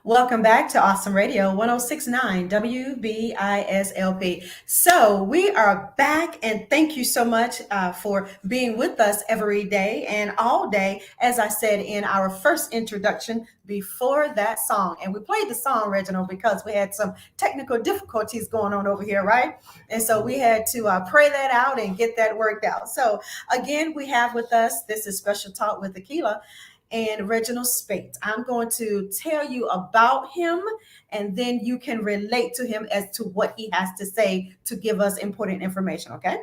Welcome back to Awesome Radio 1069 WBISLP. So, we are back, and thank you so much for being with us every day and all day, as I said in our first introduction before that song. And we played the song, Reginald, because we had some technical difficulties going on over here, right? And so we had to pray that out and get that worked out. So, again, we have with us, this is Special Talk with Akela and Reginald Speight. I'm going to tell you about him, and then you can relate to him as to what he has to say to give us important information, okay?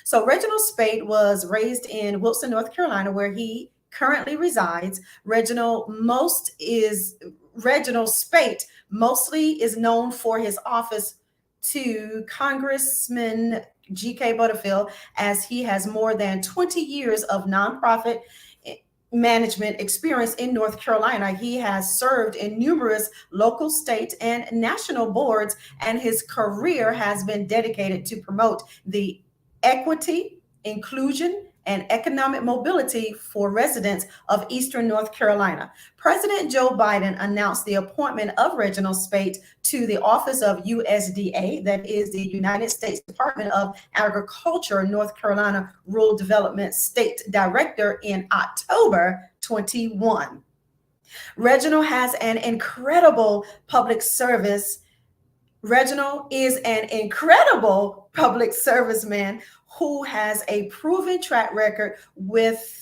So, Reginald Speight was raised in Wilson, North Carolina, where he currently resides. Reginald Speight mostly is known for his office to Congressman G.K. Butterfield, as he has more than 20 years of nonprofit management experience in North Carolina. He has served in numerous local, state, and national boards, and his career has been dedicated to promote the equity, inclusion, and economic mobility for residents of Eastern North Carolina. President Joe Biden announced the appointment of Reginald Speight to the office of USDA, that is the United States Department of Agriculture, North Carolina Rural Development State Director, in October 21. Reginald has an incredible public service. Reginald is an incredible public serviceman who has a proven track record with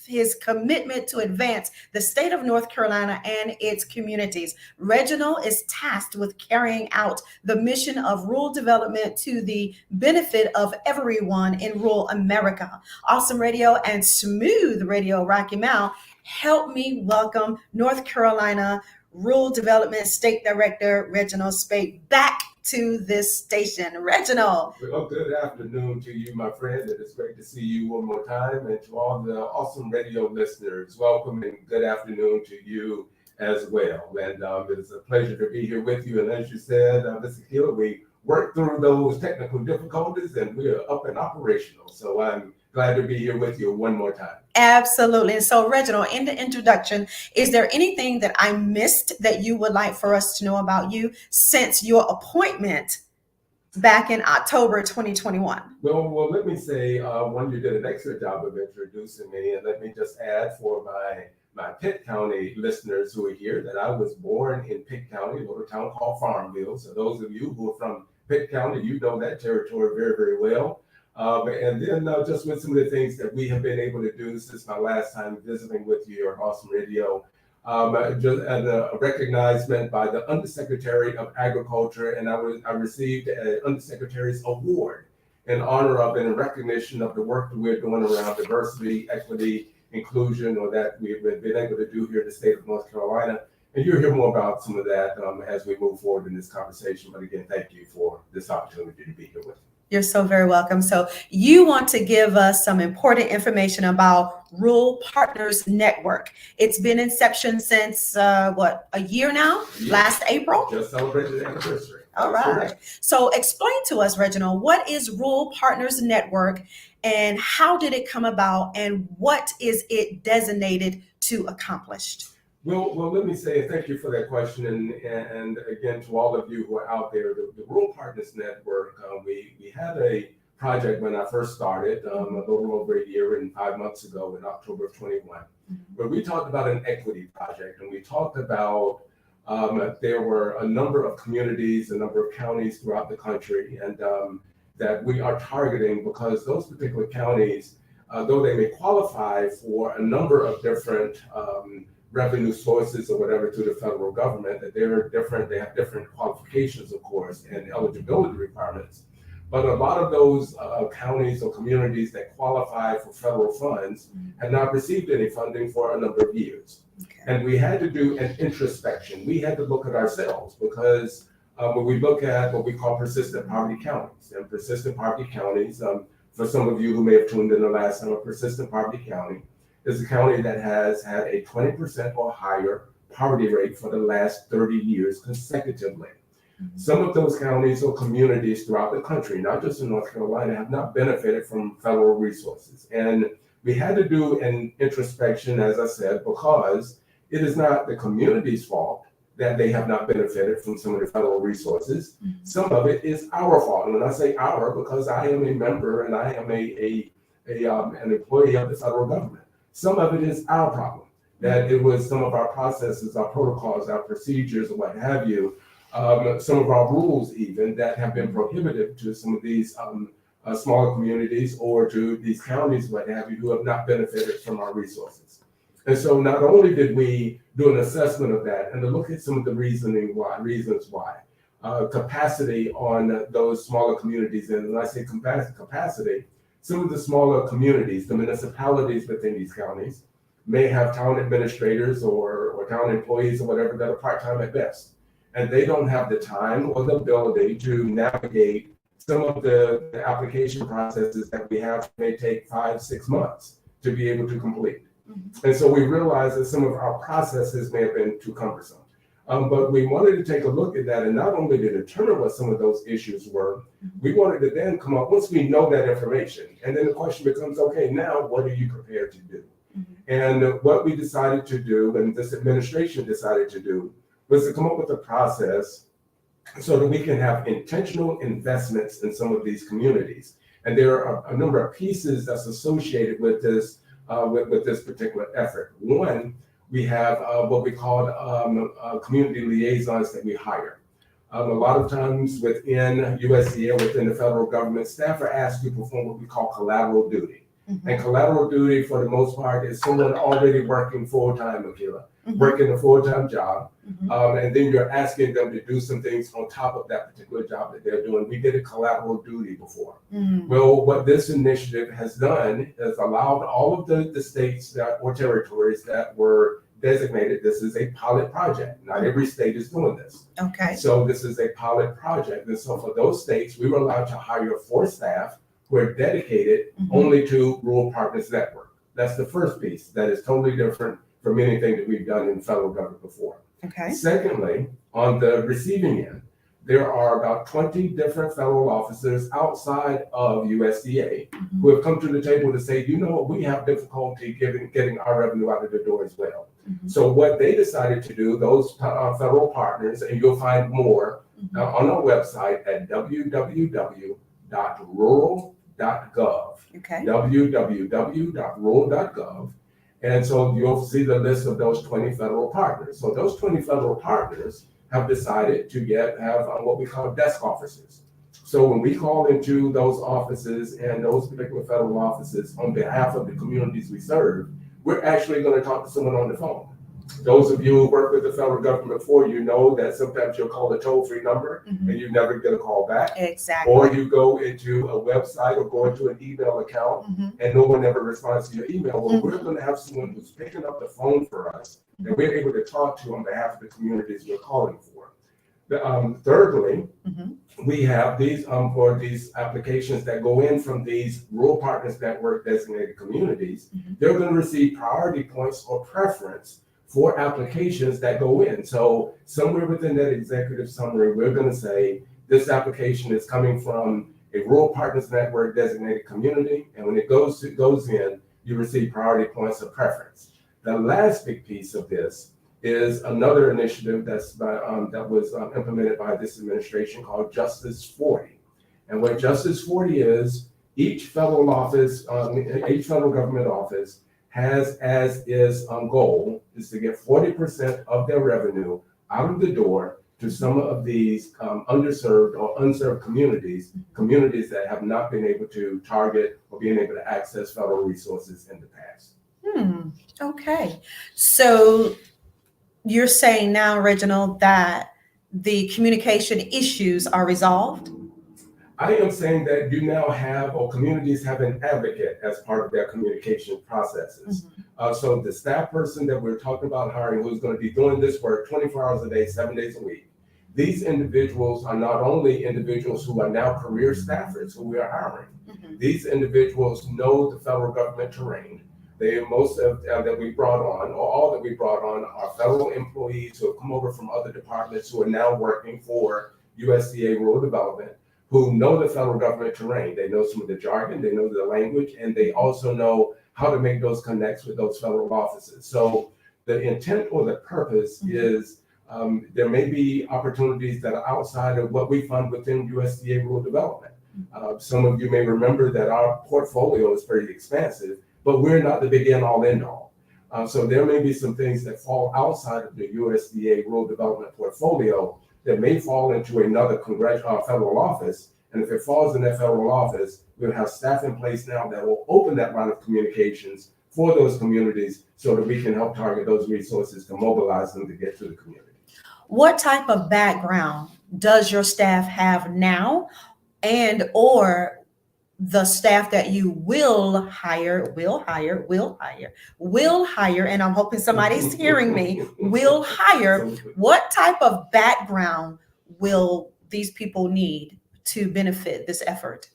his commitment to advance the state of North Carolina and its communities. Reginald is tasked with carrying out the mission of rural development to the benefit of everyone in rural America. Awesome Radio and Smooth Radio Rocky Mount, help me welcome North Carolina Rural Development State Director Reginald Speight back to this station. Reginald. Well, good afternoon to you, my friend. It is great to see you one more time. And to all the Awesome Radio listeners, welcome and good afternoon to you as well. And it's a pleasure to be here with you. And as you said, Ms. Akela, we worked through those technical difficulties and we are up and operational. So I'm glad to be here with you one more time. Absolutely. And so, Reginald, in the introduction, is there anything that I missed that you would like for us to know about you since your appointment back in October 2021? Well, let me say, one, you did an excellent job of introducing me, and let me just add for my Pitt County listeners who are here that I was born in Pitt County, a little town called Farmville. So those of you who are from Pitt County, you know that territory very, very well. And then just with some of the things that we have been able to do since my last time visiting with you here at Awesome Radio, just as a recognizement by the Undersecretary of Agriculture, and I received an Undersecretary's Award in honor of and in recognition of the work that we're doing around diversity, equity, inclusion, or that we've been able to do here in the state of North Carolina. And you'll hear more about some of that as we move forward in this conversation. But again, thank you for this opportunity to be here with you. You're so very welcome. So you want to give us some important information about Rural Partners Network. It's been inception since, a year now? Yes. Last April? Just celebrated the anniversary. All right. So explain to us, Reginald, what is Rural Partners Network and how did it come about and what is it designated to accomplish? Well, let me say thank you for that question. And again, to all of you who are out there, the Rural Partners Network, we had a project when I first started a little over a year and 5 months ago in October of 21, where we talked about an equity project. And we talked about there were a number of communities, a number of counties throughout the country, and that we are targeting because those particular counties, though they may qualify for a number of different revenue sources or whatever to the federal government, that they're different, they have different qualifications, of course, and eligibility requirements. But a lot of those counties or communities that qualify for federal funds had not received any funding for a number of years. Okay. And we had to do an introspection. We had to look at ourselves because when we look at what we call persistent poverty counties, and persistent poverty counties, for some of you who may have tuned in the last time, a persistent poverty county is a county that has had a 20% or higher poverty rate for the last 30 years consecutively. Some of those counties or communities throughout the country, not just in North Carolina, have not benefited from federal resources. And we had to do an introspection, as I said, because it is not the community's fault that they have not benefited from some of the federal resources. Mhm. Some of it is our fault. And when I say our, because I am a member and I am an employee of the federal government. Some of it is our problem, that it was some of our processes, our protocols, our procedures, or what have you, some of our rules even that have been prohibitive to some of these smaller communities or to these counties, what have you, who have not benefited from our resources. And so not only did we do an assessment of that and to look at some of the reasons why, capacity on those smaller communities, and when I say capacity, some of the smaller communities, the municipalities within these counties, may have town administrators or town employees or whatever that are part-time at best. And they don't have the time or the ability to navigate some of the application processes that we have may take 5-6 months to be able to complete. Mm-hmm. And so we realized that some of our processes may have been too cumbersome. But we wanted to take a look at that and not only to determine what some of those issues were, we wanted to then come up, once we know that information, and then the question becomes, okay, now what are you prepared to do? Mm-hmm. And what we decided to do, and this administration decided to do, was to come up with a process so that we can have intentional investments in some of these communities. And there are a number of pieces that's associated with this particular effort. One, we have what we call community liaisons that we hire. A lot of times within USDA, within the federal government, staff are asked to perform what we call collateral duty. Mm-hmm. And collateral duty, for the most part, is someone already working full-time, Akela, working a full-time job. Mm-hmm. And then you're asking them to do some things on top of that particular job that they're doing. We did a collateral duty before. Mm-hmm. Well, what this initiative has done is allowed all of the states or territories that were designated, this is a pilot project. Not every state is doing this. Okay. So this is a pilot project. And so for those states, we were allowed to hire 4 staff who are dedicated only to Rural Partners Network. That's the first piece that is totally different from anything that we've done in federal government before. Okay. Secondly, on the receiving end, there are about 20 different federal officers outside of USDA who have come to the table to say, you know, we have difficulty getting our revenue out of the door as well. So what they decided to do, those federal partners, and you'll find more on our website at www.rural.gov. Okay. www.rural.gov. And so you'll see the list of those 20 federal partners. So those 20 federal partners have decided to have what we call desk officers. So when we call into those offices and those particular federal offices on behalf of the communities we serve, we're actually going to talk to someone on the phone. Those of you who work with the federal government before, you know that sometimes you'll call a toll-free number and you never get a call back. Exactly. Or you go into a website or go into an email account and no one ever responds to your email. Well, we're going to have someone who's picking up the phone for us and we're able to talk to on behalf of the communities we're calling for. Thirdly, we have these for these applications that go in from these Rural Partners Network designated communities, they're going to receive priority points or preference for applications that go in. So somewhere within that executive summary, we're going to say this application is coming from a Rural Partners Network designated community, and when it goes in, you receive priority points of preference. The last big piece of this is another initiative that was implemented by this administration called Justice 40. And what Justice 40 is, each federal government office has as its goal is to get 40% of their revenue out of the door to some of these underserved or unserved communities that have not been able to target or being able to access federal resources in the past. Okay. So you're saying now, Reginald, that the communication issues are resolved? I am saying that you now have, or communities have, an advocate as part of their communication processes. So the staff person that we're talking about hiring, who's going to be doing this work 24 hours a day, 7 days a week, these individuals are not only individuals who are now career staffers who we are hiring. These individuals know the federal government terrain. Most of that we brought on, or all that we brought on, are federal employees who have come over from other departments who are now working for USDA Rural Development, who know the federal government terrain. They know some of the jargon, they know the language, and they also know how to make those connects with those federal offices. So the intent or the purpose is there may be opportunities that are outside of what we fund within USDA rural development. Some of you may remember that our portfolio is very expansive, but we're not the begin all end all. So there may be some things that fall outside of the USDA rural development portfolio that may fall into another congressional federal office. And if it falls in that federal office, we'll have staff in place now that will open that line of communications for those communities so that we can help target those resources to mobilize them to get to the community. What type of background does your staff have now, and or the staff that you will hire, and I'm hoping somebody's hearing me, will hire, what type of background will these people need to benefit this effort?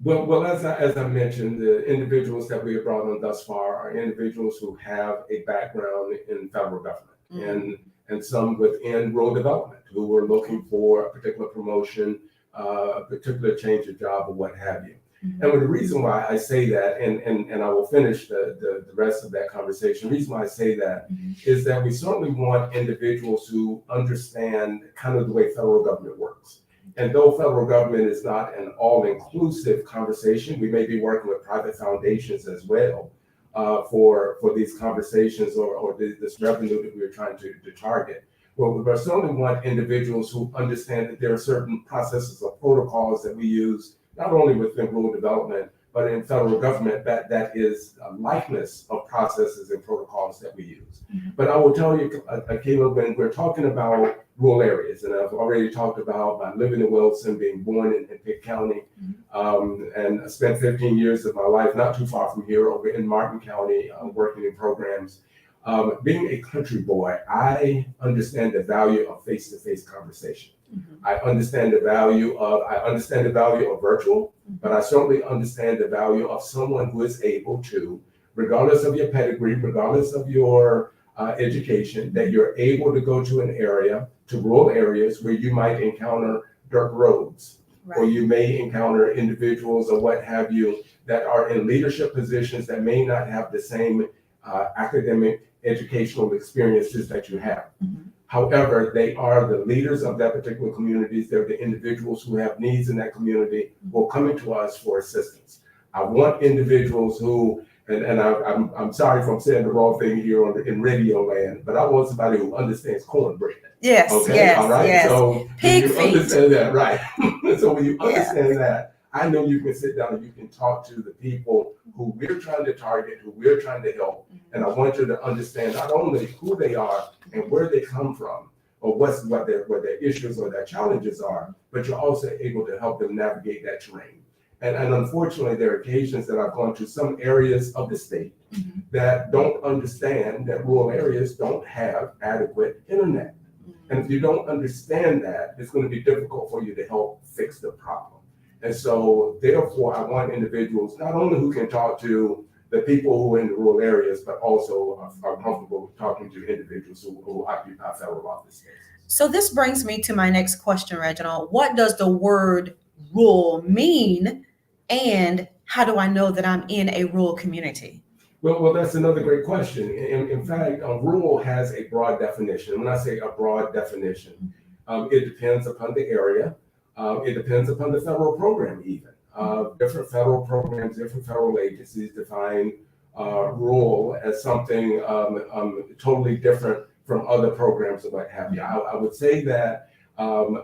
Well, as I mentioned, the individuals that we have brought on thus far are individuals who have a background in federal government and some within rural development who were looking for a particular promotion, a particular change of job or what have you. And the reason why I say that, and I will finish the rest of that conversation, the reason why I say that is that we certainly want individuals who understand kind of the way federal government works. And though federal government is not an all-inclusive conversation, we may be working with private foundations as well for these conversations or this revenue that we're trying to target. Well, we certainly want individuals who understand that there are certain processes or protocols that we use, not only within rural development, but in federal government, that is a likeness of processes and protocols that we use. But I will tell you, Akela, when we're talking about rural areas, and I've already talked about my living in Wilson, being born in Pitt County, and I spent 15 years of my life not too far from here over in Martin County, working in programs. Being a country boy, I understand the value of face-to-face conversation. I understand the value of virtual, but I certainly understand the value of someone who is able to, regardless of your pedigree, regardless of your education, that you're able to go to an area, to rural areas where you might encounter dirt roads, or you may encounter individuals or what have you that are in leadership positions that may not have the same academic educational experiences that you have. However, they are the leaders of that particular community. They're the individuals who have needs in that community who are coming to us for assistance. I want individuals who, and I'm sorry if I'm saying the wrong thing here in radio land, but I want somebody who understands cornbread. Yes, okay? yes, all right? yes. So Pig when you feet. understand that, right? So when you understand that, I know you can sit down and you can talk to the people who we're trying to target, who we're trying to help. And I want you to understand not only who they are and where they come from, or what their issues or their challenges are, but you're also able to help them navigate that terrain. And unfortunately, there are occasions that I've gone to some areas of the state that don't understand that rural areas don't have adequate internet. And if you don't understand that, it's going to be difficult for you to help fix the problem. And so therefore, I want individuals not only who can talk to the people who are in the rural areas, but also are comfortable talking to individuals who occupy federal office space. So this brings me to my next question, Reginald. What does the word rural mean? And how do I know that I'm in a rural community? Well, that's another great question. In fact, rural has a broad definition. When I say a broad definition, it depends upon the area. It depends upon the federal program even. Different federal programs, different federal agencies define rural as something totally different from other programs or what have you. I would say that,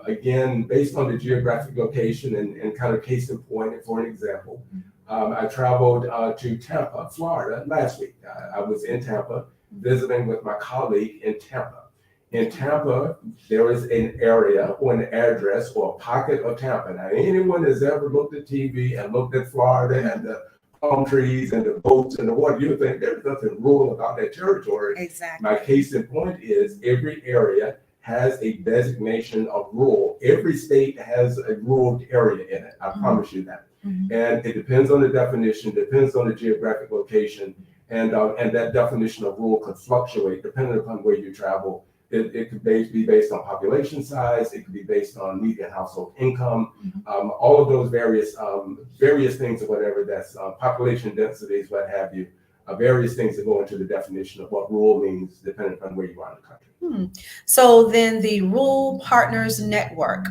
again, based on the geographic location and kind of case in point, for an example, I traveled to Tampa, Florida last week. I was in Tampa visiting with my colleague in Tampa. In Tampa, there is an area or an address or a pocket of Tampa. Now, anyone that's ever looked at TV and looked at Florida and the palm trees and the boats and the water, you would think there's nothing rural about that territory. Exactly. My case in point is every area has a designation of rural. Every state has a rural area in it. I promise you that. And it depends on the definition, depends on the geographic location, and that definition of rural could fluctuate depending upon where you travel. It could be based on population size. It could be based on median household income. All of those various things or whatever that's population densities, what have you, various things that go into the definition of what rural means, depending on where you are in the country. So then the Rural Partners Network,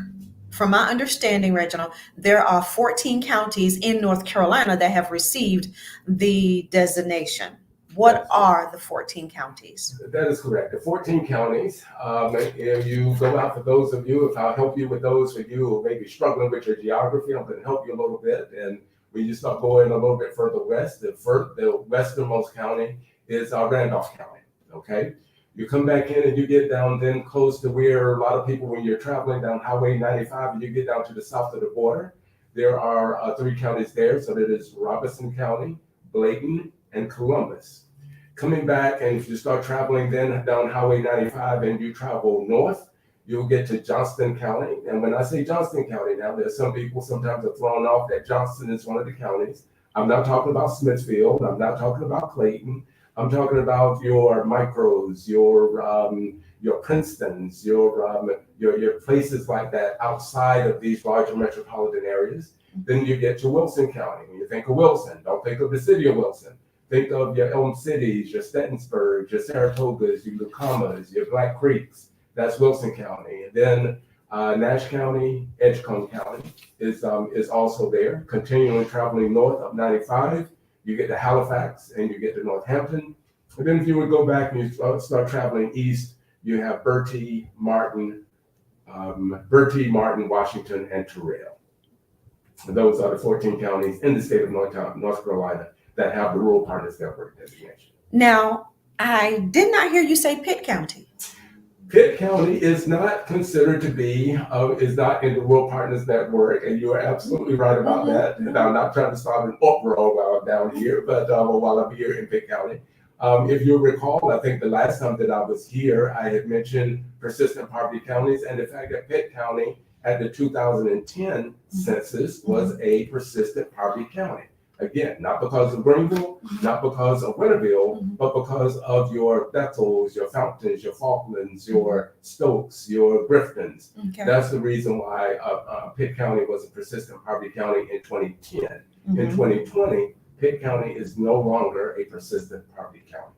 from my understanding, Reginald, there are 14 counties in North Carolina that have received the designation. What are the 14 counties? That is correct. The 14 counties. If you go out, for those of you, if I'll help you with those of you who may be struggling with your geography, I'm going to help you a little bit. And when you start going a little bit further west, the westernmost county is Randolph County. Okay. You come back in and you get down then close to where a lot of people, when you're traveling down Highway 95 and you get down to the south of the border, there are 3 counties there. So that is Robeson County, Bladen, and Columbus. Coming back, and if you start traveling then down Highway 95 and you travel north, you'll get to Johnston County. And when I say Johnston County, now there's some people sometimes are thrown off that Johnston is one of the counties. I'm not talking about Smithfield. I'm not talking about Clayton. I'm talking about your micros, your Princetons, your places like that outside of these larger metropolitan areas. Then you get to Wilson County. When you think of Wilson, don't think of the city of Wilson. Think of your Elm Cities, your Stettonsburg, your Saratogas, your Lucamas, your Black Creeks. That's Wilson County. And then Nash County, Edgecombe County is also there. Continuing traveling north up 95, you get to Halifax and you get to Northampton. And then if you would go back and you start traveling east, you have Bertie, Martin, Washington, and Terrell. And those are the 14 counties in the state of North Carolina that have the Rural Partners Network designation. Now, I did not hear you say Pitt County. Pitt County is not considered to be, is not in the Rural Partners Network, and you are absolutely right about that. And I'm not trying to start an uproar while I'm down here, but while I'm here in Pitt County. If you recall, I think the last time that I was here, I had mentioned persistent poverty counties and the fact that Pitt County at the 2010 census was a persistent poverty county. Again, not because of Greenville, not because of Winterville, but because of your Bethels, your Fountains, your Falklands, your Stokes, your Griftons. Okay. That's the reason why Pitt County was a persistent poverty county in 2010. In 2020, Pitt County is no longer a persistent poverty county.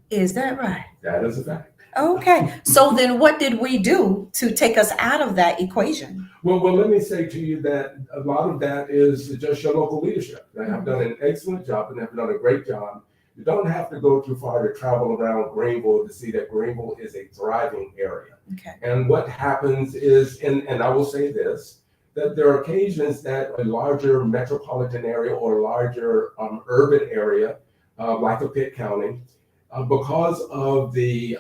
Is that right? That is a fact. Okay. So then what did we do to take us out of that equation? Well, let me say to you that a lot of that is just your local leadership. They have done an excellent job and have done a great job. You don't have to go too far to travel around Greenville to see that Greenville is a thriving area. Okay. And what happens is, and I will say this, that there are occasions that a larger metropolitan area or larger urban area, like a Pitt County, because of the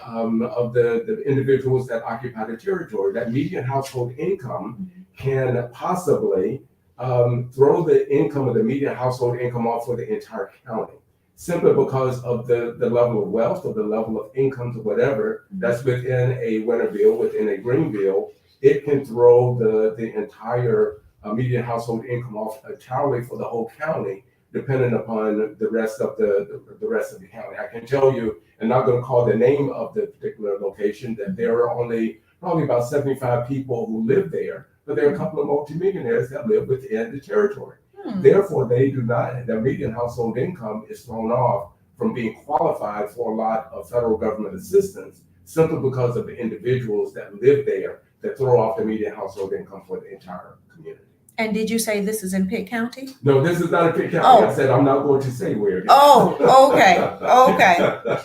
individuals that occupy the territory, that median household income can possibly throw the income of the median household income off for the entire county, simply because of the level of wealth or the level of incomes or whatever that's within a Winterville, within a Greenville. It can throw the entire median household income off entirely for the whole county, depending upon the rest of the county. I can tell you, and I'm not going to call the name of the particular location, that there are only probably about 75 people who live there, but there are a couple of multimillionaires that live within the territory. Therefore, their median household income is thrown off from being qualified for a lot of federal government assistance simply because of the individuals that live there that throw off the median household income for the entire community. And did you say this is in Pitt County? No, this is not in Pitt County. Oh. I said I'm not going to say where it is. Oh, okay. Okay.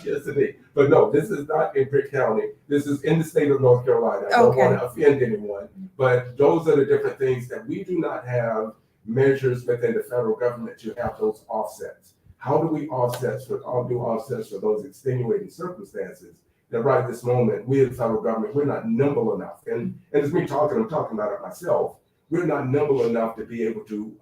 Yes, indeed. But no, this is not in Pitt County. This is in the state of North Carolina. I don't want to offend anyone, but those are the different things that we do not have measures within the federal government to have those offsets. How do we do offsets for those extenuating circumstances that right this moment, we as the federal government, we're not nimble enough. And as me talking, I'm talking about it myself. We're not nimble enough to be able to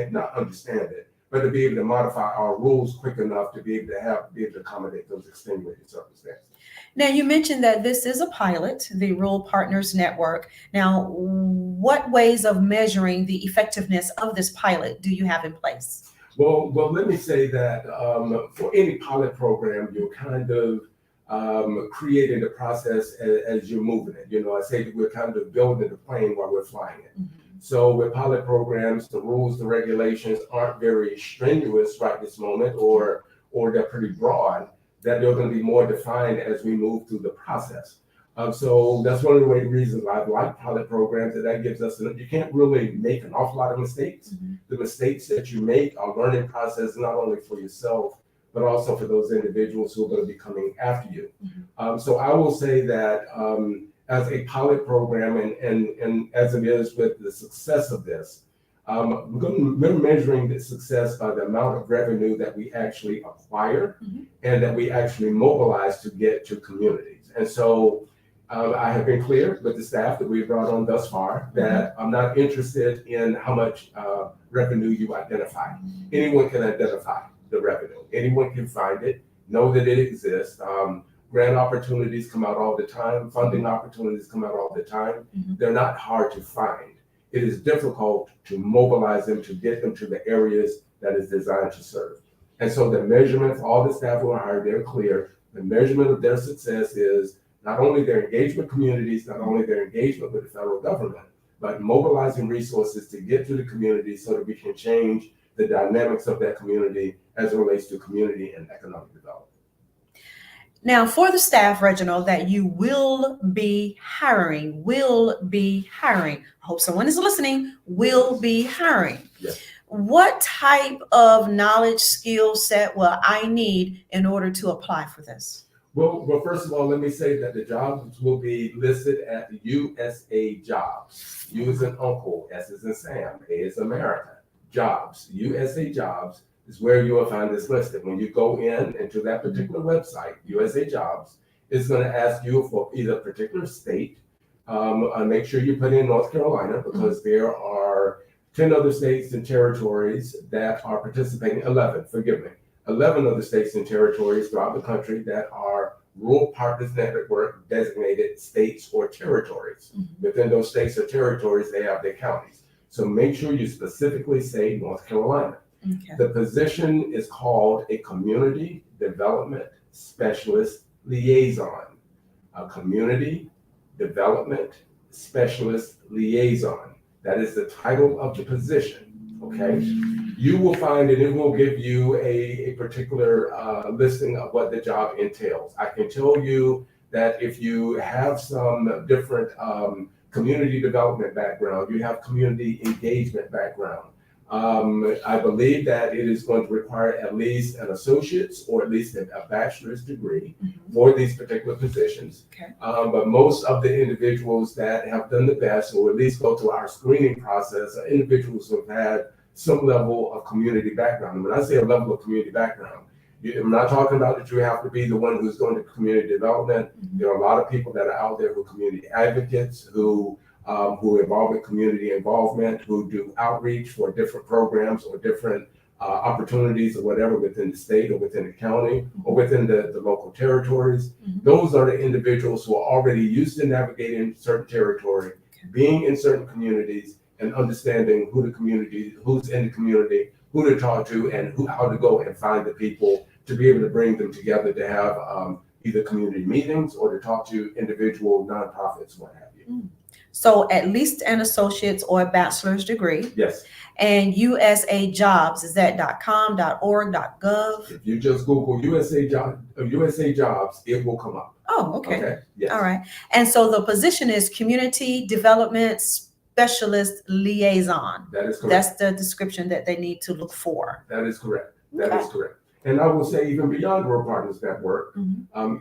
not understand it, but to be able to modify our rules quick enough to be able to accommodate those extenuating circumstances. Now, you mentioned that this is a pilot, the Rural Partners Network. Now, what ways of measuring the effectiveness of this pilot do you have in place? Well, let me say that for any pilot program, you're kind of creating the process as you're moving it. You know, I say that we're kind of building the plane while we're flying it. So with pilot programs, the rules, the regulations aren't very strenuous right this moment, or or they're pretty broad, that they're going to be more defined as we move through the process. So that's one of the reasons I like pilot programs, that gives us, you can't really make an awful lot of mistakes. Mm-hmm. The mistakes that you make are learning process, not only for yourself, but also for those individuals who are going to be coming after you. Mm-hmm. So I will say that as a pilot program, and as it is with the success of this, we're measuring the success by the amount of revenue that we actually acquire mm-hmm. and that we actually mobilize to get to communities. And so I have been clear with the staff that we've brought on thus far that I'm not interested in how much revenue you identify. Anyone can identify the revenue. Anyone can find it, know that it exists. Grant opportunities come out all the time. Funding opportunities come out all the time. Mm-hmm. They're not hard to find. It is difficult to mobilize them, to get them to the areas that is designed to serve. And so the measurement for all the staff who are hired, they're clear. The measurement of their success is not only their engagement communities, not only their engagement with the federal government, but mobilizing resources to get to the community so that we can change the dynamics of that community as it relates to community and economic development. Now, for the staff, Reginald, that you will be hiring, I hope someone is listening, will be hiring. Yes. What type of knowledge, skill set will I need in order to apply for this? Well, first of all, let me say that the jobs will be listed at the USA Jobs. U as in Uncle, S as in Sam, A as America. Jobs, USA Jobs is where you will find this listed. When you go into that particular website, USA Jobs, it's going to ask you for either a particular state. Make sure you put in North Carolina, because there are 10 other states and territories that are participating, 11 other states and territories throughout the country that are Rural Partners Network designated states or territories. Mm-hmm. Within those states or territories, they have their counties. So make sure you specifically say North Carolina. Okay. The position is called a Community Development Specialist Liaison. A Community Development Specialist Liaison. That is the title of the position, okay? You will find, and it will give you a particular listing of what the job entails. I can tell you that if you have some different community development background, you have community engagement background, I believe that it is going to require at least an associate's or at least a bachelor's degree for these particular positions. Okay. But most of the individuals that have done the best, or at least go through our screening process, are individuals who have had some level of community background. And when I say a level of community background, I'm not talking about that you have to be the one who's going to community development. There are a lot of people that are out there who are community advocates, who are involved with community involvement, who do outreach for different programs or different opportunities or whatever within the state or within the county or within the local territories. Those are the individuals who are already used to navigating certain territory, being in certain communities, and understanding who's in the community, who to talk to, and how to go and find the people to be able to bring them together to have either community meetings or to talk to individual nonprofits, what have you. So at least an associate's or a bachelor's degree. Yes. And USA Jobs, is that .com, .org, .gov? If you just Google USA Jobs, it will come up. Oh, okay. Okay. Yes. All right. And so the position is Community Development Specialist Liaison. That is correct. That's the description that they need to look for. That is correct. That is correct. And I will say, even beyond Rural Partners Network,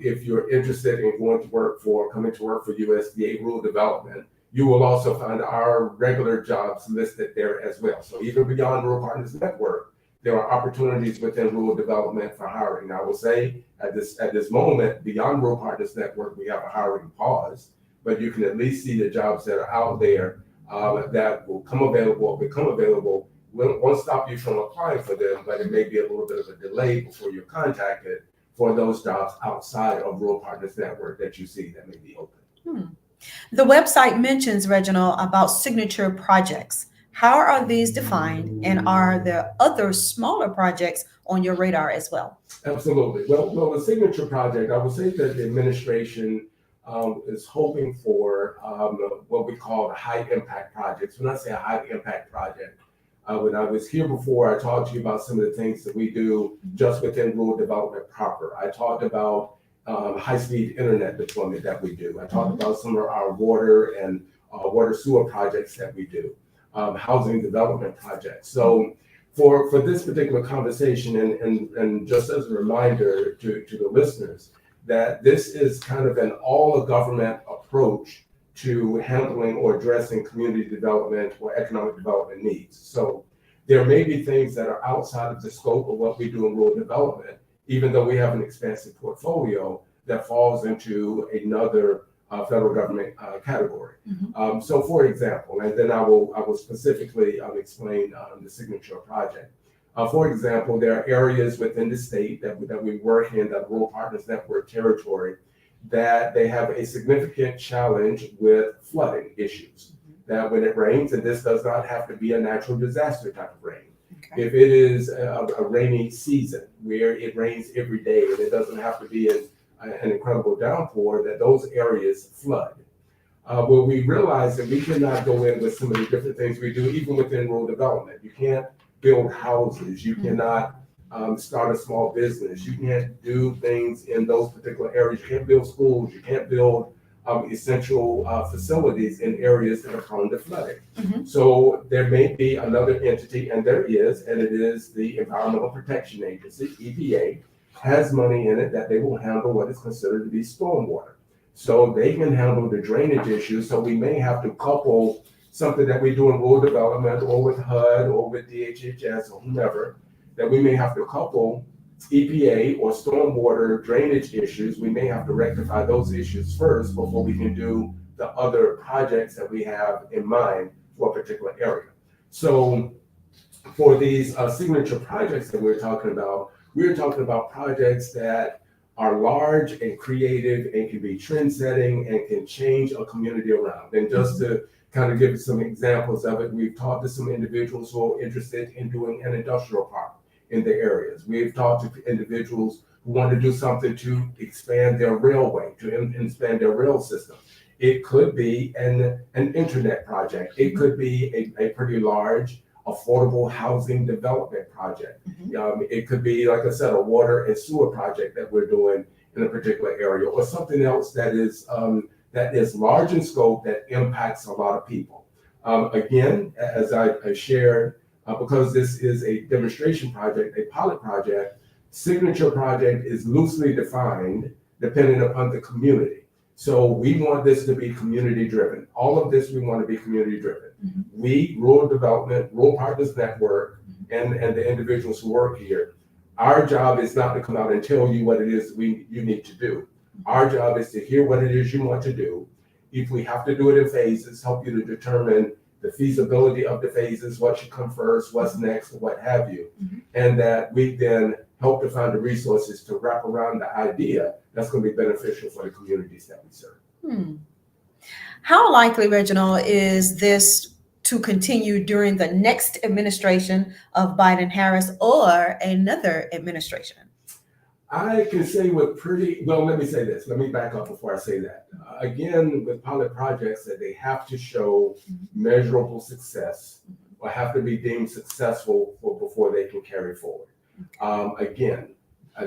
if you're interested in coming to work for USDA Rural Development, you will also find our regular jobs listed there as well. So even beyond Rural Partners Network, there are opportunities within rural development for hiring. Now, I will say at this moment, beyond Rural Partners Network, we have a hiring pause, but you can at least see the jobs that are out there that will become available. Won't stop you from applying for them, but it may be a little bit of a delay before you're contacted for those jobs outside of Rural Partners Network that you see that may be open. The website mentions, Reginald, about signature projects. How are these defined, and are there other smaller projects on your radar as well? Absolutely. Well, a signature project, I would say that the administration is hoping for what we call high impact projects. When I say a high impact project, When I was here before, I talked to you about some of the things that we do just within rural development proper. I talked about high-speed internet deployment that we do. I talked about some of our water and water sewer projects that we do, housing development projects. So for this particular conversation, and just as a reminder to the listeners, that this is kind of an all-of-government approach to handling or addressing community development or economic development needs. So there may be things that are outside of the scope of what we do in rural development, even though we have an expansive portfolio that falls into another federal government category. So for example, and then I will specifically explain the signature project. For example, there are areas within the state that we work in, that Rural Partners Network territory, that they have a significant challenge with flooding issues. That when it rains, and this does not have to be a natural disaster type of rain. Okay. If it is a rainy season where it rains every day and it doesn't have to be an incredible downpour, that those areas flood. Well, we realize that we cannot go in with some of the different things we do, even within rural development. You can't build houses. You cannot start a small business. You can't do things in those particular areas. You can't build schools. You can't build essential facilities in areas that are prone to flooding. So there may be another entity, and there is, and it is the Environmental Protection Agency, EPA, has money in it that they will handle what is considered to be stormwater. So they can handle the drainage issues. So we may have to couple something that we do in rural development or with HUD or with DHHS or whomever, that we may have to couple EPA or stormwater drainage issues. We may have to rectify those issues first before we can do the other projects that we have in mind for a particular area. So for these signature projects that we're talking about projects that are large and creative and can be trend setting and can change a community around. And just to kind of give some examples of it, we've talked to some individuals who are interested in doing an industrial park in the areas. We've talked to individuals who want to do something to expand their railway, to expand their rail system. It could be an internet project. It could be a pretty large affordable housing development project. It could be, like I said, a water and sewer project that we're doing in a particular area, or something else that is large in scope that impacts a lot of people. Again, as I shared, because this is a demonstration project, a pilot project, signature project is loosely defined depending upon the community. So we want this to be community driven. All of this we want to be community driven. We, Rural Development, Rural Partners Network, and the individuals who work here, our job is not to come out and tell you what it is you need to do. Our job is to hear what it is you want to do. If we have to do it in phases, help you to determine the feasibility of the phases, what should come first, what's next, what have you. And that we then help to find the resources to wrap around the idea that's going to be beneficial for the communities that we serve. How likely, Reginald, is this to continue during the next administration of Biden-Harris or another administration? I can say let me say this. Let me back up before I say that. Again, with pilot projects, that they have to show measurable success or have to be deemed successful before they can carry forward. Again,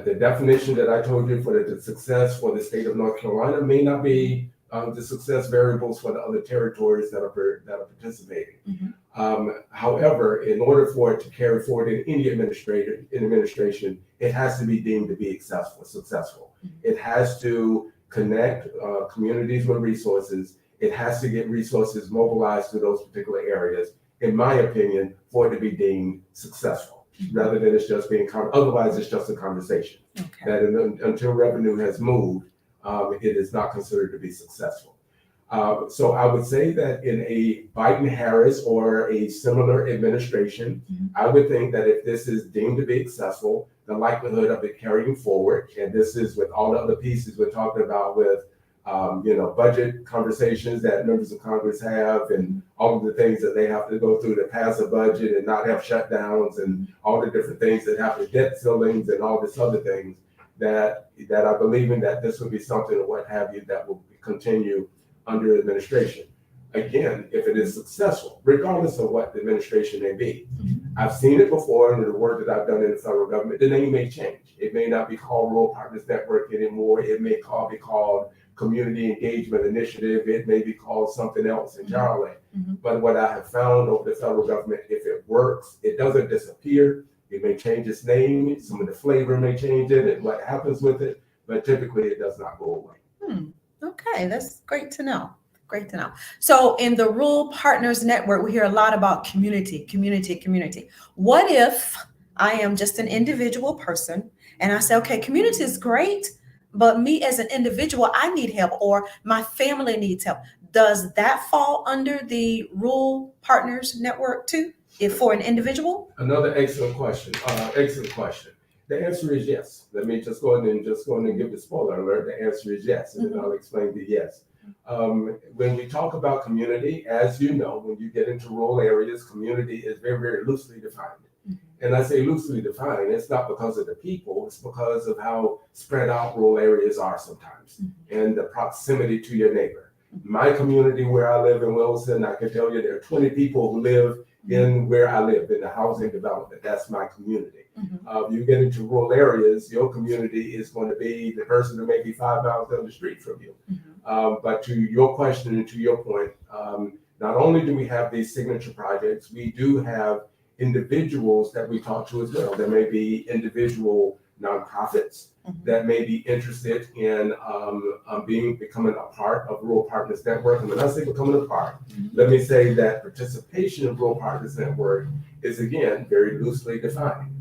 the definition that I told you for the success for the state of North Carolina may not be the success variables for the other territories that are participating. However, in order for it to carry forward in any administration, it has to be deemed to be successful. It has to connect communities with resources. It has to get resources mobilized to those particular areas, in my opinion, for it to be deemed successful, rather than it's just being, otherwise it's just a conversation. That until revenue has moved, it is not considered to be successful. So I would say that in a Biden-Harris or a similar administration, I would think that if this is deemed to be successful, the likelihood of it carrying forward, and this is with all the other pieces we're talking about with, budget conversations that members of Congress have, and all of the things that they have to go through to pass a budget and not have shutdowns, and all the different things that happen, debt ceilings and all this other things, that I believe in, that this will be something or what have you that will continue under administration. again, if it is successful, regardless of what the administration may be. I've seen it before in the work that I've done in the federal government. The name may change. It may not be called Rural Partners Network anymore. It may be called Community Engagement Initiative. It may be called something else entirely. But what I have found over the federal government, if it works, it doesn't disappear. It may change its name. Some of the flavor may change it and what happens with it, but typically it does not go away. Okay, that's great to know. Great to know. So in the Rural Partners Network, we hear a lot about community, community, community. What if I am just an individual person and I say, okay, community is great, but me as an individual, I need help, or my family needs help. Does that fall under the Rural Partners Network too, if for an individual? Another excellent question. Excellent question. The answer is yes. Let me just go ahead and give the spoiler alert. The answer is yes, and then I'll explain the yes. When we talk about community, as you know, when you get into rural areas, community is very, very loosely defined. And I say loosely defined, it's not because of the people, it's because of how spread out rural areas are sometimes and the proximity to your neighbor. My community where I live in Wilson, I can tell you there are 20 people who live in where I live, in the housing development. That's my community. You get into rural areas, your community is going to be the person who may be 5 miles down the street from you. But to your question and to your point, not only do we have these signature projects, we do have individuals that we talk to as well. There may be individual nonprofits that may be interested in becoming a part of Rural Partners Network. And when I say becoming a part, let me say that participation in Rural Partners Network is, again, very loosely defined.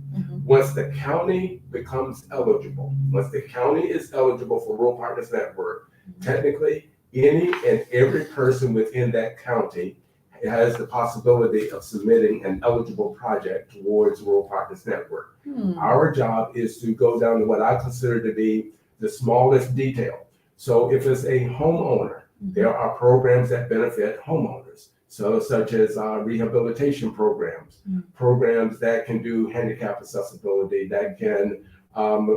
Once the county becomes eligible, once the county is eligible for Rural Partners Network, technically any and every person within that county has the possibility of submitting an eligible project towards Rural Partners Network. Our job is to go down to what I consider to be the smallest detail. So if it's a homeowner, there are programs that benefit homeowners. So such as rehabilitation programs, programs that can do handicap accessibility, that can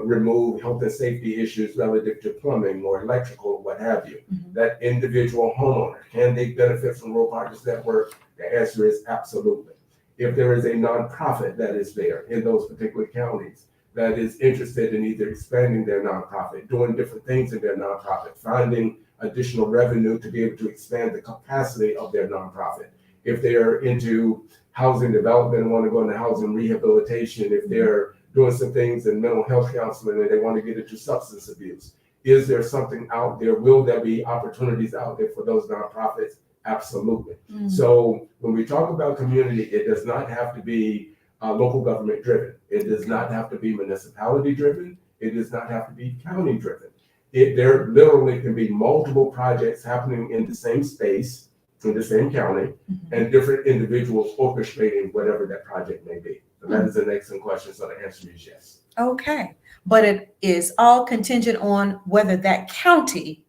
remove health and safety issues relative to plumbing or electrical, what have you. That individual homeowner, can they benefit from Rural Partners Network? The answer is absolutely. If there is a nonprofit that is there in those particular counties that is interested in either expanding their nonprofit, doing different things in their nonprofit, finding additional revenue to be able to expand the capacity of their nonprofit. If they're into housing development and want to go into housing rehabilitation, if they're doing some things in mental health counseling and they want to get into substance abuse, is there something out there? Will there be opportunities out there for those nonprofits? Absolutely. So when we talk about community, it does not have to be local government driven. It does not have to be municipality driven. It does not have to be county driven. There literally can be multiple projects happening in the same space, in the same county, and different individuals orchestrating whatever that project may be. So that is an excellent question. So the answer is yes. Okay. But it is all contingent on whether that county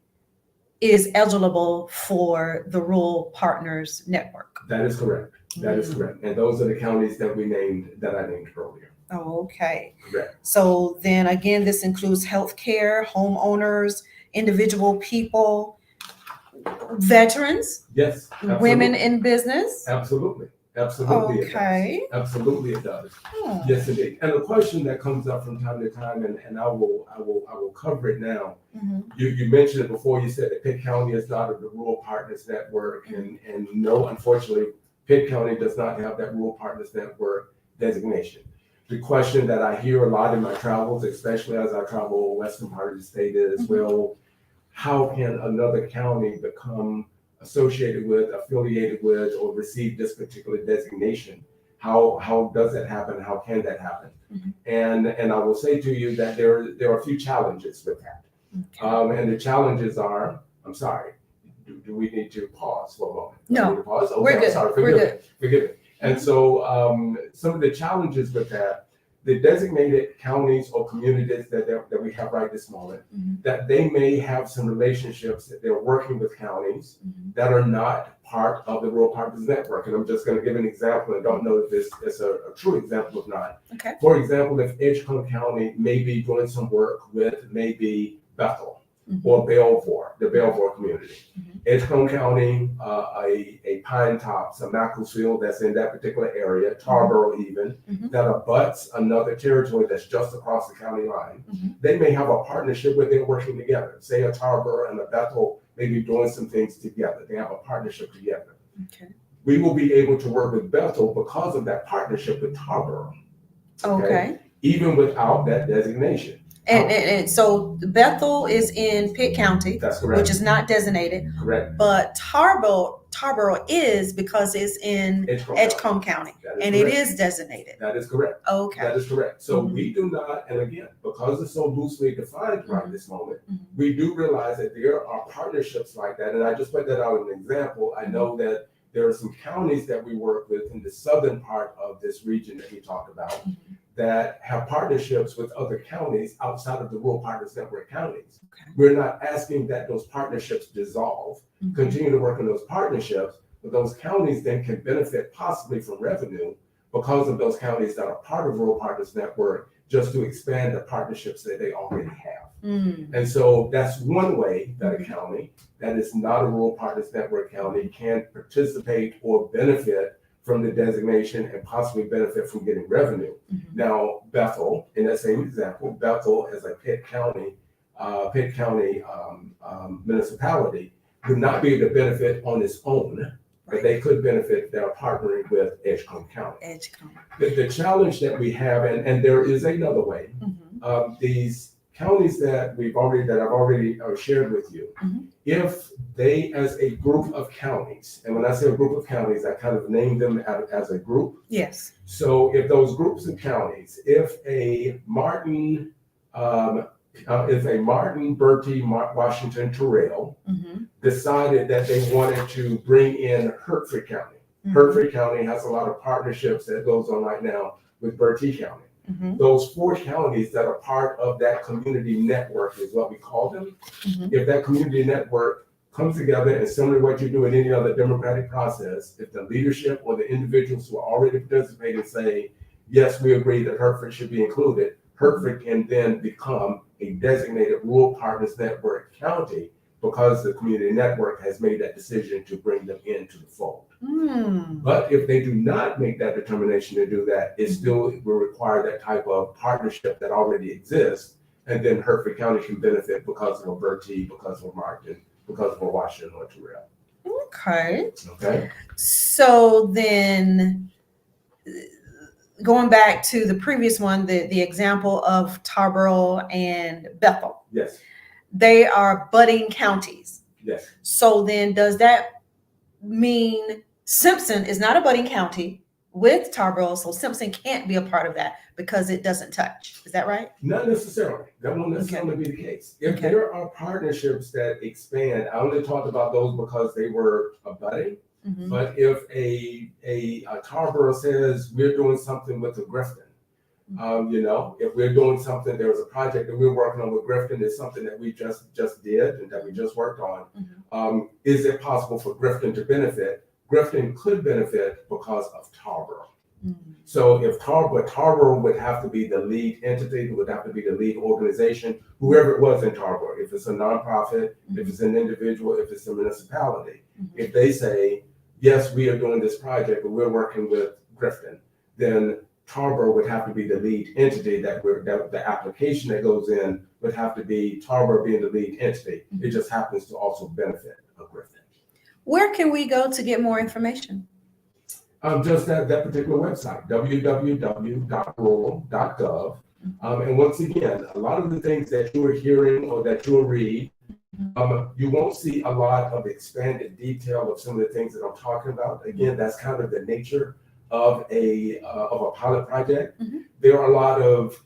is eligible for the Rural Partners Network. That is correct. That is correct. And those are the counties that I named earlier. Okay. Correct. So then again, this includes healthcare, homeowners, individual people, veterans, Yes. Absolutely. women in business. Absolutely. Absolutely. Okay. It does. Absolutely it does. Yes, indeed. And a question that comes up from time to time, and I will cover it now. You mentioned it before. You said that Pitt County is not of the Rural Partners Network, and no, unfortunately, Pitt County does not have that Rural Partners Network designation. The question that I hear a lot in my travels, especially as I travel western part of the state, is, well, how can another county become associated with, affiliated with, or receive this particular designation? How does that happen? How can that happen? And I will say to you that there are a few challenges with that. And the challenges are, I'm sorry, do we need to pause for a moment? No, pause? Okay, we're good. Sorry, forgive me. And so some of the challenges with that, the designated counties or communities that we have right this moment, that they may have some relationships that they're working with counties that are not part of the Rural Partners Network. And I'm just going to give an example. I don't know if this is a true example or not. Okay. For example, if Edgecombe County may be doing some work with maybe Bethel or Belvoir, the Belvoir community. Edgecombe County, a Pine Tops, a Macclesfield that's in that particular area, Tarboro even, that abuts another territory that's just across the county line. They may have a partnership where they're working together. Say a Tarboro and a Bethel may be doing some things together. They have a partnership together. Okay. We will be able to work with Bethel because of that partnership with Tarboro. Okay. Even without that designation. And so Bethel is in Pitt County, That's correct. which is not designated. Correct. But Tarboro is because it's in Edgecombe County, and correct. it is designated. That is correct. Okay. That is correct. So we do not, and again, because it's so loosely defined right this moment, we do realize that there are partnerships like that. And I just put that out as an example. I know that there are some counties that we work with in the southern part of this region that we talked about that have partnerships with other counties outside of the Rural Partners Network counties. Okay. We're not asking that those partnerships dissolve, continue to work on those partnerships, but those counties then can benefit possibly from revenue because of those counties that are part of Rural Partners Network, just to expand the partnerships that they already have. And so that's one way that a county that is not a Rural Partners Network county can participate or benefit from the designation and possibly benefit from getting revenue. Now, Bethel, in that same example, Bethel as a Pitt County municipality would not be able to benefit on its own, but they could benefit. They're partnering with Edgecombe County. The challenge that we have, and there is another way, these counties that I've already shared with you, if they as a group of counties, and when I say a group of counties, I kind of name them as a group. Yes. So if those groups of counties, if a Martin, Bertie, Washington, Terrell decided that they wanted to bring in Hertford County. Hertford County has a lot of partnerships that goes on right now with Bertie County. Those 4 counties that are part of that community network is what we call them. If that community network comes together, and similar to what you do in any other democratic process, if the leadership or the individuals who are already participating say, yes, we agree that Hertford should be included, Hertford can then become a designated Rural Partners Network county because the community network has made that decision to bring them into the fold. But if they do not make that determination to do that, it still will require that type of partnership that already exists. And then Hertford County can benefit because of a Bertie, because of a Martin, because of a Washington or Terrell. Okay. So then going back to the previous one, the example of Tarboro and Bethel. Yes. They are budding counties. Yes. So then does that mean Simpson is not a budding county with Tarboro, so Simpson can't be a part of that because it doesn't touch? Is that right? Not necessarily. That won't necessarily be the case. If there are partnerships that expand, I only talked about those because they were budding. But if a Tarboro says we're doing something with the Grifton, if we're doing something, there was a project that we're working on with Grifton, it's something that we just did and that we just worked on. Is it possible for Grifton to benefit? Grifton could benefit because of Tarboro. So if Tarboro would have to be the lead entity, it would have to be the lead organization, whoever it was in Tarboro, if it's a nonprofit, if it's an individual, if it's a municipality. If they say, yes, we are doing this project, but we're working with Grifton, then Tarboro would have to be the lead entity that the application that goes in would have to be Tarboro being the lead entity. It just happens to also benefit of Grifton. Where can we go to get more information? Just that particular website, www.rural.gov. And once again, a lot of the things that you are hearing or that you'll read, you won't see a lot of expanded detail of some of the things that I'm talking about. Again, that's kind of the nature of a pilot project. There are a lot of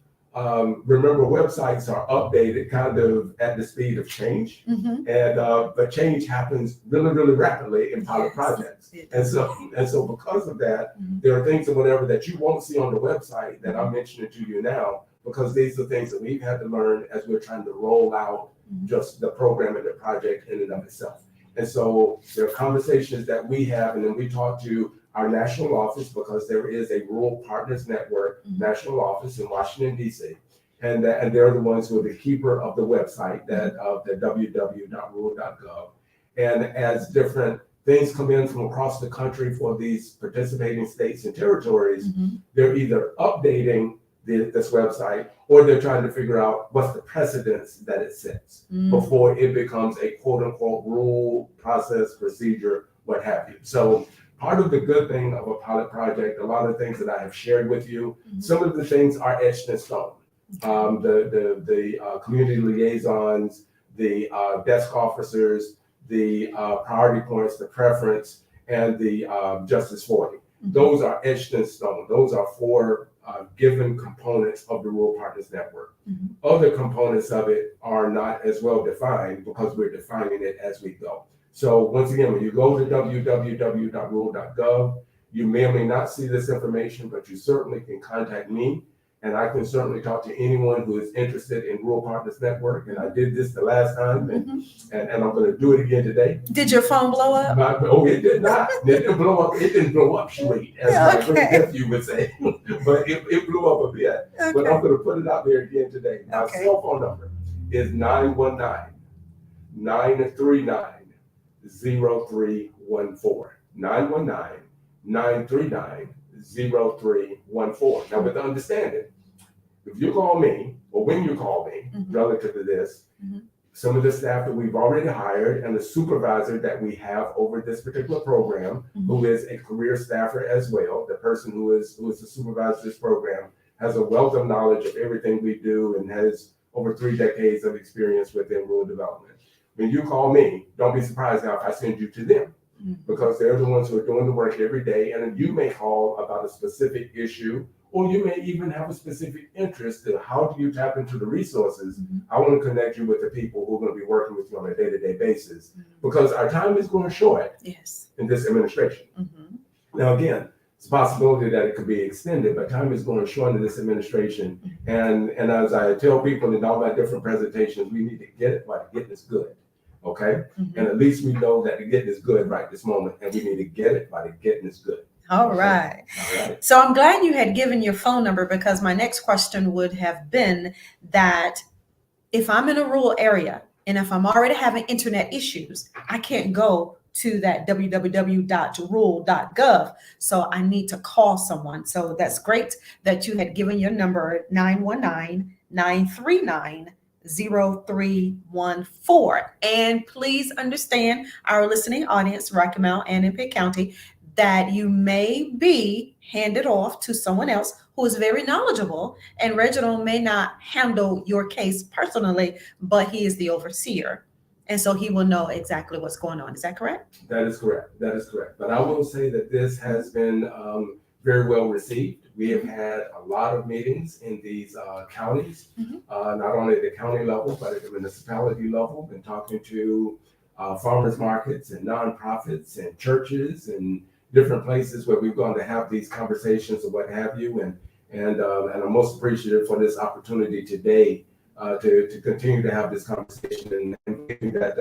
remember, websites are updated kind of at the speed of change, and but change happens really, really rapidly in pilot projects. And so because of that, there are things and whatever that you won't see on the website that I'm mentioning to you now, because these are things that we've had to learn as we're trying to roll out just the program and the project in and of itself. And so there are conversations that we have, and then we talk to our national office, because there is a Rural Partners Network national office in Washington, D.C. And they're the ones who are the keeper of the website, that of the www.rural.gov. And as different things come in from across the country for these participating states and territories, they're either updating this website, or they're trying to figure out what's the precedence that it sets before it becomes a quote unquote rule, process, procedure, what have you. So part of the good thing of a pilot project, a lot of things that I have shared with you, some of the things are etched in stone. The community liaisons, the desk officers, the priority points, the preference, and the Justice 40. Those are etched in stone. Those are four given components of the Rural Partners Network. Other components of it are not as well defined because we're defining it as we go. So once again, when you go to www.rural.gov, you may or may not see this information, but you certainly can contact me, and I can certainly talk to anyone who is interested in Rural Partners Network. And I did this the last time, and I'm going to do it again today. Did your phone blow up? It did not. It didn't blow up. It didn't blow up, Speight, as my great nephew would say. But it blew up a bit. But I'm going to put it out there again today. My cell phone number is 919-939-0314. 919-939-0314. Now, with the understanding, if you call me, or when you call me, relative to this, some of the staff that we've already hired and the supervisor that we have over this particular program, who is a career staffer as well, the person who is the supervisor of this program, has a wealth of knowledge of everything we do and has over 3 decades of experience within rural development. When you call me, don't be surprised now if I send you to them, because they're the ones who are doing the work every day. And you may call about a specific issue, or you may even have a specific interest in how do you tap into the resources. I want to connect you with the people who are going to be working with you on a day-to-day basis, because our time is going short in this administration. Now, again, it's a possibility that it could be extended, but time is going short in this administration. And as I tell people in all my different presentations, we need to get it while the getting is good. Okay? And at least we know that the getting is good right this moment, and we need to get it while the getting is good. All right. So I'm glad you had given your phone number, because my next question would have been that if I'm in a rural area and if I'm already having internet issues, I can't go to that www.rural.gov. So I need to call someone. So that's great that you had given your number, 919-939-0314. And please understand, our listening audience, Rocky Mount and in Pitt County, that you may be handed off to someone else who is very knowledgeable. And Reginald may not handle your case personally, but he is the overseer. And so he will know exactly what's going on. Is that correct? That is correct. That is correct. But I will say that this has been very well received. We have had a lot of meetings in these counties, not only at the county level, but at the municipality level, been talking to farmers markets and nonprofits and churches and different places where we're going to have these conversations and what have you. And I'm most appreciative for this opportunity today to continue to have this conversation, and thinking that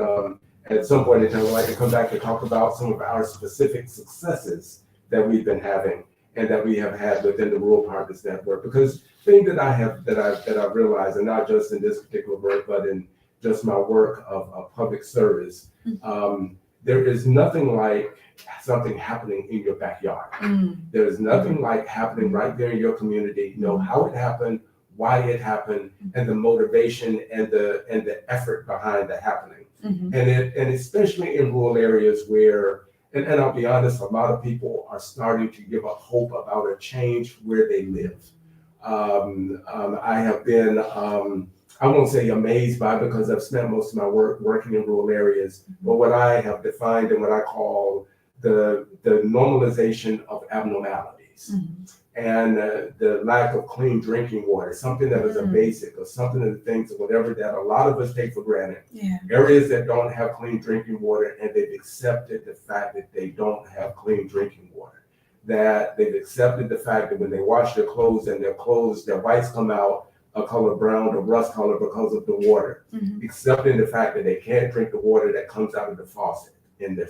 at some point in time, I'd like to come back and talk about some of our specific successes that we've been having and that we have had within the Rural Partners Network. Because the thing that I've realized, and not just in this particular work, but in just my work of public service, there is nothing like something happening in your backyard. There is nothing like happening right there in your community. You know how it happened, why it happened, and the motivation and the effort behind the happening. And especially in rural areas where, and I'll be honest, a lot of people are starting to give up hope about a change where they live. I have been, I won't say amazed by, because I've spent most of my work working in rural areas, but what I have defined and what I call the normalization of abnormalities. And the lack of clean drinking water, something that is a basic, or something of the things or whatever that a lot of us take for granted. Areas that don't have clean drinking water, and they've accepted the fact that they don't have clean drinking water. That they've accepted the fact that when they wash their clothes, their whites come out a color brown or rust color because of the water. Accepting the fact that they can't drink the water that comes out of the faucet in the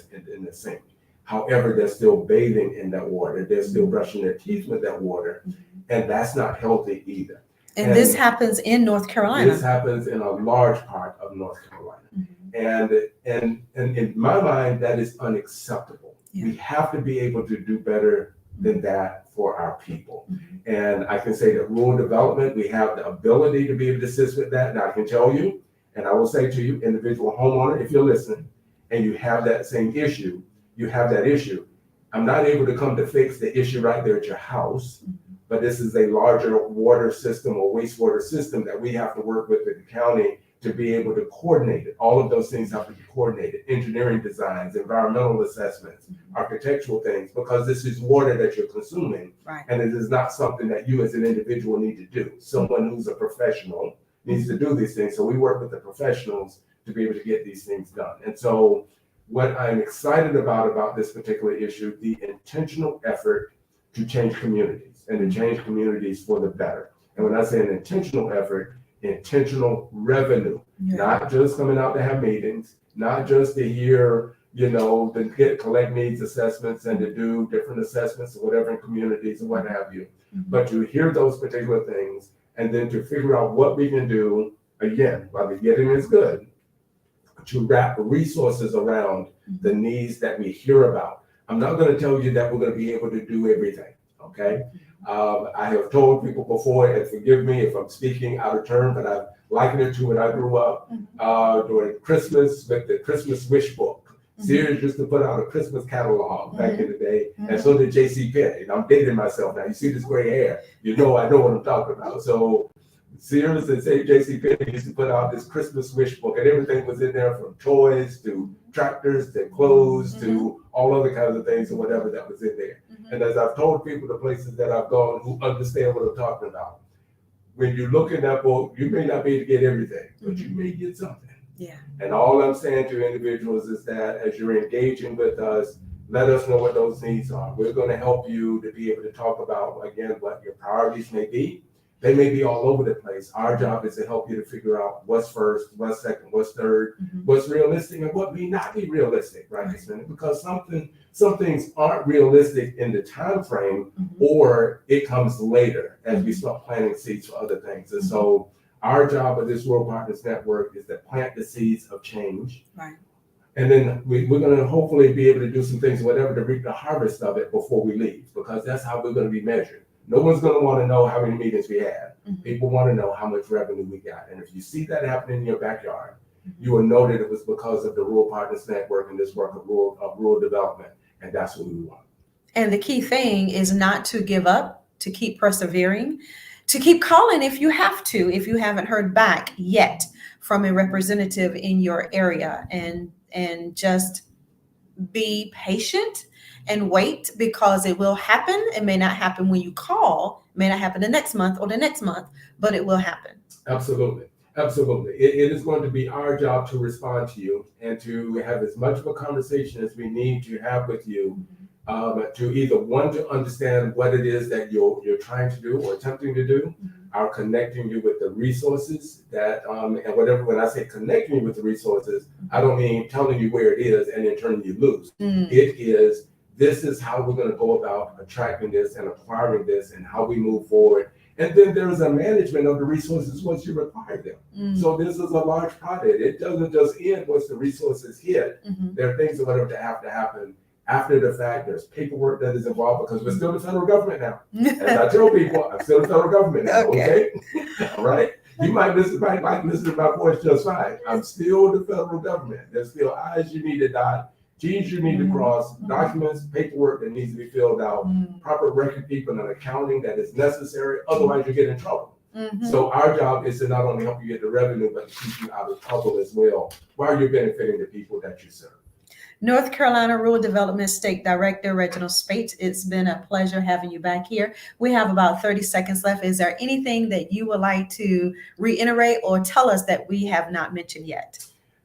sink. However, they're still bathing in that water. They're still brushing their teeth with that water. And that's not healthy either. And this happens in North Carolina. This happens in a large part of North Carolina. And in my mind, that is unacceptable. Yeah. We have to be able to do better than that for our people. And I can say that rural development, we have the ability to be able to assist with that. Now I can tell you, and I will say to you, individual homeowner, if you're listening and you have that same issue, you have that issue. I'm not able to come to fix the issue right there at your house, but this is a larger water system or wastewater system that we have to work with the county to be able to coordinate it. All of those things have to be coordinated. Engineering designs, environmental assessments, architectural things, because this is water that you're consuming. Right. And it is not something that you as an individual need to do. Someone who's a professional needs to do these things. So we work with the professionals to be able to get these things done. And so what I'm excited about this particular issue, the intentional effort to change communities and to change communities for the better. And when I say an intentional effort, intentional revenue, not just coming out to have meetings, not just to hear, to collect needs assessments and to do different assessments or whatever in communities and what have you, but to hear those particular things and then to figure out what we can do, again, while the getting is good, to wrap resources around the needs that we hear about. I'm not going to tell you that we're going to be able to do everything, okay? I have told people before, and forgive me if I'm speaking out of turn, but I liken it to when I grew up during Christmas with the Christmas wish book. Sears used to put out a Christmas catalog back in the day, and so did J.C. Penney. And I'm dating myself now. You see this gray hair, I know what I'm talking about. So Sears and say J.C. Penney used to put out this Christmas wish book, and everything was in there from toys to tractors to clothes to all other kinds of things and whatever that was in there. And as I've told people, the places that I've gone who understand what I'm talking about, when you look in that book, you may not be able to get everything, but you may get something. Yeah. And all I'm saying to individuals is that as you're engaging with us, let us know what those needs are. We're going to help you to be able to talk about, again, what your priorities may be. They may be all over the place. Our job is to help you to figure out what's first, what's second, what's third, what's realistic, and what may not be realistic right this minute. Because some things aren't realistic in the time frame, or it comes later as we start planting seeds for other things. And so our job with this Rural Partners Network is to plant the seeds of change. Right. And then we're going to hopefully be able to do some things, whatever, to reap the harvest of it before we leave, because that's how we're going to be measured. No one's going to want to know how many meetings we had. People want to know how much revenue we got. And if you see that happening in your backyard, you will know that it was because of the Rural Partners Network and this work of rural development. And that's what we want. And the key thing is not to give up, to keep persevering, to keep calling if you have to, if you haven't heard back yet from a representative in your area, and just be patient and wait, because it will happen. It may not happen when you call, it may not happen the next month or the next month, but it will happen. Absolutely. Absolutely. It is going to be our job to respond to you and to have as much of a conversation as we need to have with you, to either want to understand what it is that you're trying to do or attempting to do, or connecting you with the resources that, and whatever, when I say connecting you with the resources, I don't mean telling you where it is and then turning you loose. It is, this is how we're going to go about attracting this and acquiring this and how we move forward. And then there's a management of the resources once you require them. So this is a large project. It doesn't just end once the resources hit. There are things that have to happen after the fact. There's paperwork that is involved, because we're still the federal government now. As I tell people, I'm still the federal government now, okay? All right? You might listen to my voice just fine. I'm still the federal government. There's still I's you need to dot, T's you need to cross, documents, paperwork that needs to be filled out, proper record keeping and accounting that is necessary. Otherwise, you get in trouble. So our job is to not only help you get the revenue, but to keep you out of trouble as well, while you're benefiting the people that you serve. North Carolina Rural Development State Director Reginald Speight, it's been a pleasure having you back here. We have about 30 seconds left. Is there anything that you would like to reiterate or tell us that we have not mentioned yet?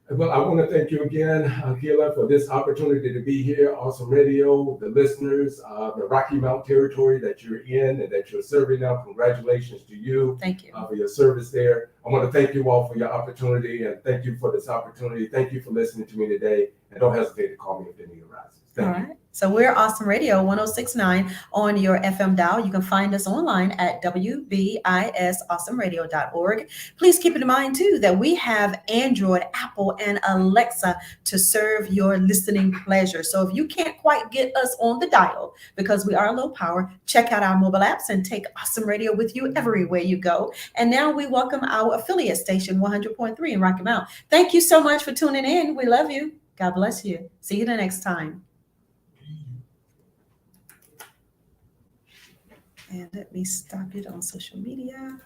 Well, I want to thank you again, Akela, for this opportunity to be here. Awesome Radio, the listeners, the Rocky Mountain territory that you're in and that you're serving now. Congratulations to you. Thank you for your service there. I want to thank you all for your opportunity, and thank you for this opportunity. Thank you for listening to me today, and don't hesitate to call me if the need arises. Thank you. So we're Awesome Radio 1069 on your FM dial. You can find us online at wbisawesomeradio.org. Please keep in mind, too, that we have Android, Apple, and Alexa to serve your listening pleasure. So if you can't quite get us on the dial because we are low power, check out our mobile apps and take Awesome Radio with you everywhere you go. And now we welcome our affiliate station, 100.3 in Rocky Mount. Thank you so much for tuning in. We love you. God bless you. See you the next time. And let me stop it on social media.